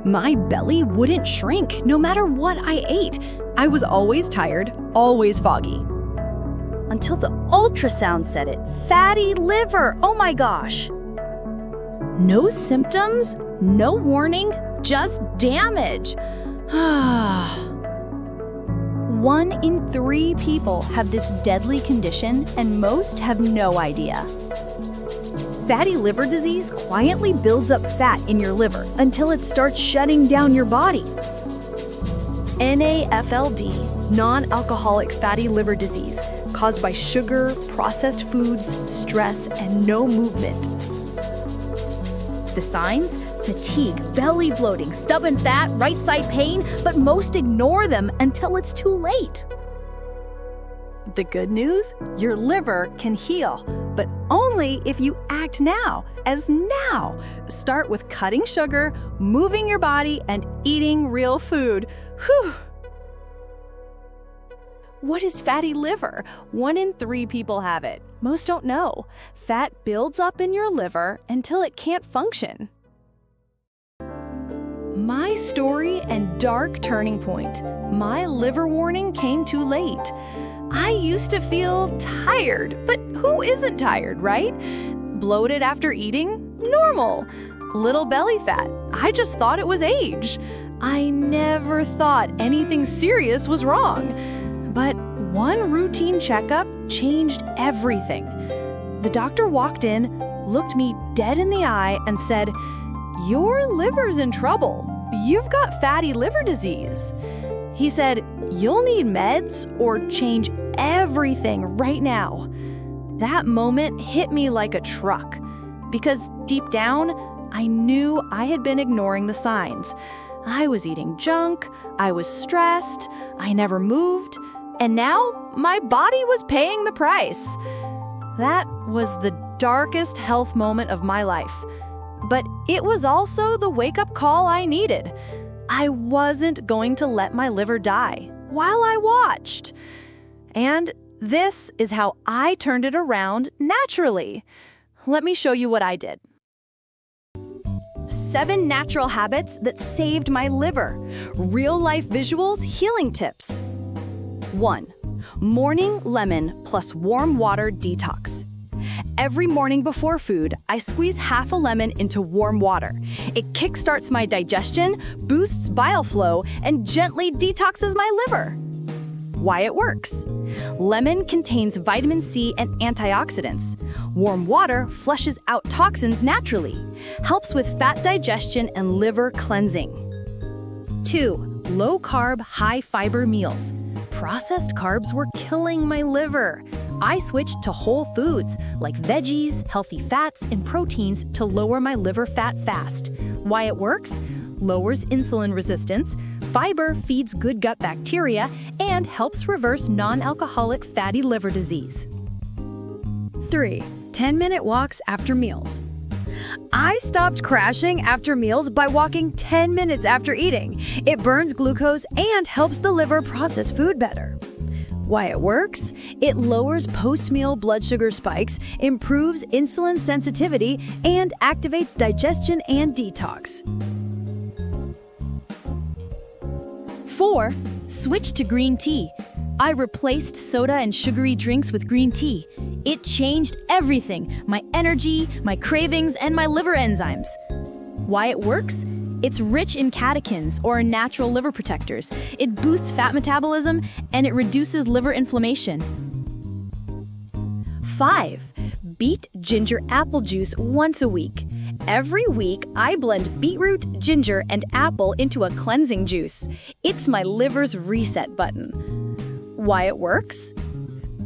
My belly wouldn't shrink no matter what I ate. I was always tired, always foggy. Until the ultrasound said it. Fatty liver, oh my gosh. No symptoms, no warning, just damage. 1 in 3 people have this deadly condition, and most have no idea. Fatty liver disease quietly builds up fat in your liver until it starts shutting down your body. NAFLD, non-alcoholic fatty liver disease, caused by sugar, processed foods, stress, and no movement. The signs? Fatigue, belly bloating, stubborn fat, right side pain, but most ignore them until it's too late. The good news? Your liver can heal, but only if you act now, as now. Start with cutting sugar, moving your body, and eating real food. Whew. What is fatty liver? 1 in 3 people have it. Most don't know. Fat builds up in your liver until it can't function. My story and dark turning point. My liver warning came too late. I used to feel tired, but who isn't tired, right? Bloated after eating? Normal. Little belly fat. I just thought it was age. I never thought anything serious was wrong. But one routine checkup changed everything. The doctor walked in, looked me dead in the eye, and said, "Your liver's in trouble. You've got fatty liver disease." He said, "You'll need meds or change everything right now." That moment hit me like a truck, because deep down, I knew I had been ignoring the signs. I was eating junk, I was stressed, I never moved, and now my body was paying the price. That was the darkest health moment of my life. But it was also the wake-up call I needed. I wasn't going to let my liver die while I watched. And this is how I turned it around naturally. Let me show you what I did. 7 natural habits that saved my liver. Real-life visuals, healing tips. 1. Morning lemon plus warm water detox. Every morning before food, I squeeze half a lemon into warm water. It kickstarts my digestion, boosts bile flow, and gently detoxes my liver. Why it works. Lemon contains vitamin C and antioxidants. Warm water flushes out toxins naturally, helps with fat digestion and liver cleansing. 2. Low-carb, high-fiber meals. Processed carbs were killing my liver. I switched to whole foods like veggies, healthy fats, and proteins to lower my liver fat fast. Why it works? Lowers insulin resistance, fiber feeds good gut bacteria, and helps reverse non-alcoholic fatty liver disease. 3. 10-minute walks after meals. I stopped crashing after meals by walking 10 minutes after eating. It burns glucose and helps the liver process food better. Why it works? It lowers post-meal blood sugar spikes, improves insulin sensitivity, and activates digestion and detox. 4. Switch to green tea. I replaced soda and sugary drinks with green tea. It changed everything: my energy, my cravings, and my liver enzymes. Why it works? It's rich in catechins, or natural liver protectors. It boosts fat metabolism, and it reduces liver inflammation. 5. Beet ginger apple juice once a week. Every week, I blend beetroot, ginger, and apple into a cleansing juice. It's my liver's reset button. Why it works?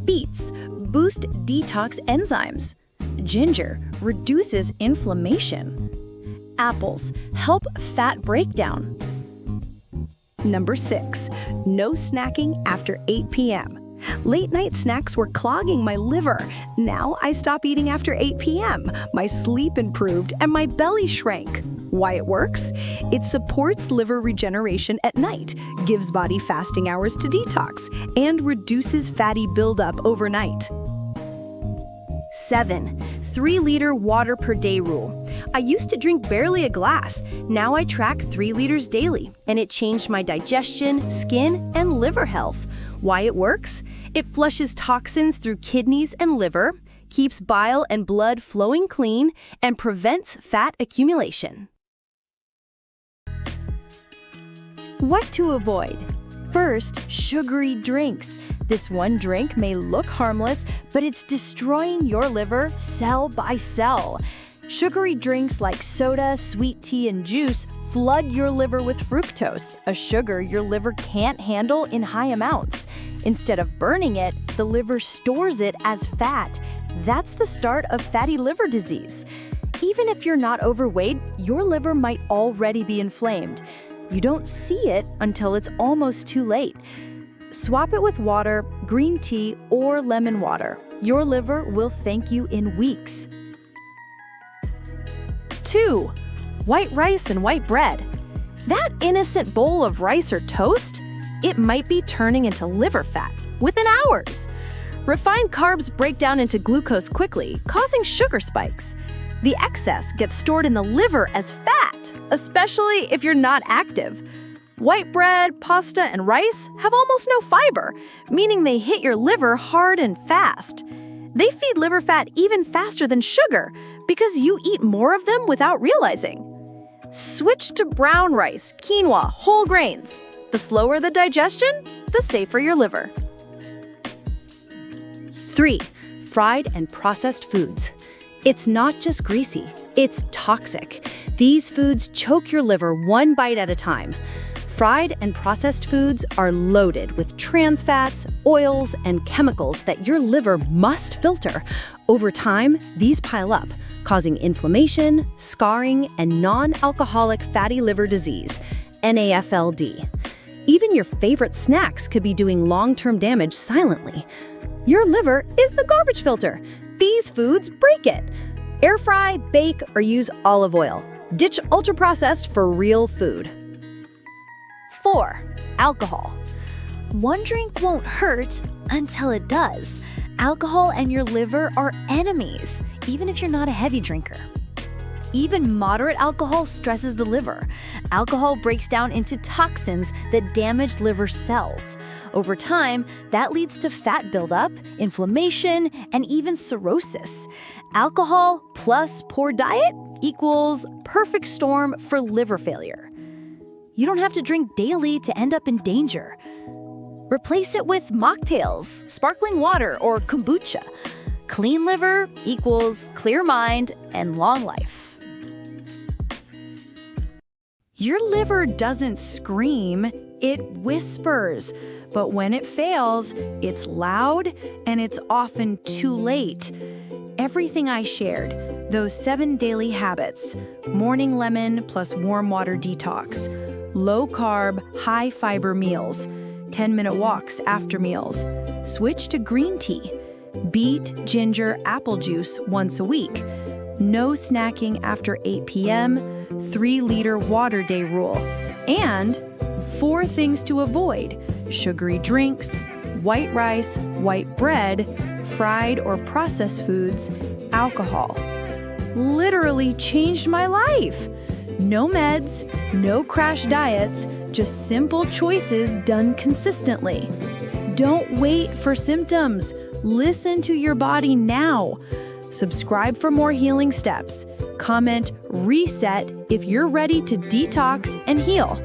Beets boost detox enzymes. Ginger reduces inflammation. Apples help fat breakdown. Number 6, no snacking after 8 p.m. Late-night snacks were clogging my liver. Now I stop eating after 8 p.m. My sleep improved and my belly shrank. Why it works? It supports liver regeneration at night, gives body fasting hours to detox, and reduces fatty buildup overnight. 7. 3-liter water per day rule. I used to drink barely a glass. Now I track 3 liters daily, and it changed my digestion, skin, and liver health. Why it works? It flushes toxins through kidneys and liver, keeps bile and blood flowing clean, and prevents fat accumulation. What to avoid? First, sugary drinks. This one drink may look harmless, but it's destroying your liver cell by cell. Sugary drinks like soda, sweet tea, and juice flood your liver with fructose, a sugar your liver can't handle in high amounts. Instead of burning it, the liver stores it as fat. That's the start of fatty liver disease. Even if you're not overweight, your liver might already be inflamed. You don't see it until it's almost too late. Swap it with water, green tea, or lemon water. Your liver will thank you in weeks. 2. White rice and white bread. That innocent bowl of rice or toast? It might be turning into liver fat within hours. Refined carbs break down into glucose quickly, causing sugar spikes. The excess gets stored in the liver as fat, especially if you're not active. White bread, pasta, and rice have almost no fiber, meaning they hit your liver hard and fast. They feed liver fat even faster than sugar because you eat more of them without realizing. Switch to brown rice, quinoa, whole grains. The slower the digestion, the safer your liver. 3. Fried and processed foods. It's not just greasy, it's toxic. These foods choke your liver one bite at a time. Fried and processed foods are loaded with trans fats, oils, and chemicals that your liver must filter. Over time, these pile up, causing inflammation, scarring, and non-alcoholic fatty liver disease, NAFLD. Even your favorite snacks could be doing long-term damage silently. Your liver is the garbage filter. These foods break it. Air fry, bake, or use olive oil. Ditch ultra-processed for real food. 4. Alcohol. One drink won't hurt until it does. Alcohol and your liver are enemies, even if you're not a heavy drinker. Even moderate alcohol stresses the liver. Alcohol breaks down into toxins that damage liver cells. Over time, that leads to fat buildup, inflammation, and even cirrhosis. Alcohol plus poor diet equals perfect storm for liver failure. You don't have to drink daily to end up in danger. Replace it with mocktails, sparkling water, or kombucha. Clean liver equals clear mind and long life. Your liver doesn't scream, it whispers. But when it fails, it's loud and it's often too late. Everything I shared, those 7 daily habits, morning lemon plus warm water detox, low carb, high fiber meals, 10-minute walks after meals, switch to green tea, beet, ginger, apple juice once a week, no snacking after 8 p.m., 3-liter water day rule, and 4 things to avoid: sugary drinks, white rice, white bread, fried or processed foods, alcohol. Literally changed my life. No meds, no crash diets, just simple choices done consistently. Don't wait for symptoms. Listen to your body now. Subscribe for more healing steps. Comment reset if you're ready to detox and heal.